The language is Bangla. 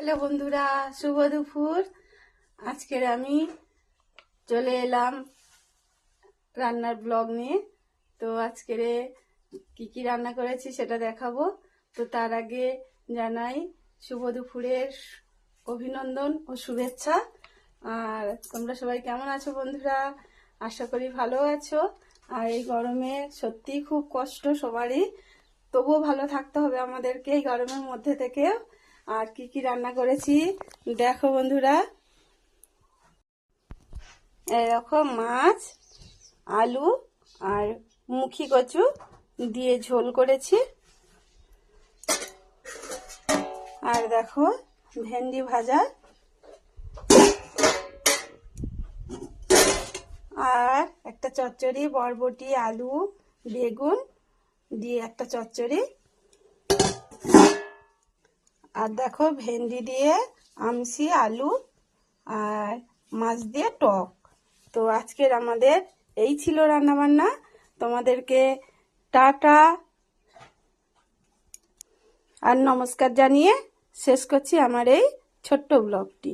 হ্যালো বন্ধুরা, শুভ দুপুর। আজকের আমি চলে এলাম রান্নার ব্লগ নিয়ে। তো আজকের কি কি রান্না করেছি সেটা দেখাবো। তো তার আগে জানাই শুভ দুপুরের অভিনন্দন ও শুভেচ্ছা। আর তোমরা সবাই কেমন আছো বন্ধুরা? আশা করি ভালো আছো। আর এই গরমে সত্যিই খুব কষ্ট সবারই, তবুও ভালো থাকতে হবে আমাদেরকে এই গরমের মধ্যে থেকে। আর কি কি রান্না করেছি দেখো বন্ধুরা। এরকম মাছ, আলু আর মুখি কচু দিয়ে ঝোল করেছি। আর দেখো ভেন্ডি ভাজা, আর একটা চচ্চড়ি, বরবটি আলু বেগুন দিয়ে একটা চচ্চড়ি। আর দেখো ভেন্ডি দিয়ে আমসি আলু আর মাছ দিয়ে টক। তো আজকের আমাদের এই ছিল রান্নাবান্না। তোমাদেরকে টাটা আর নমস্কার জানিয়ে শেষ করছি আমার এই ছোট্ট ব্লগটি।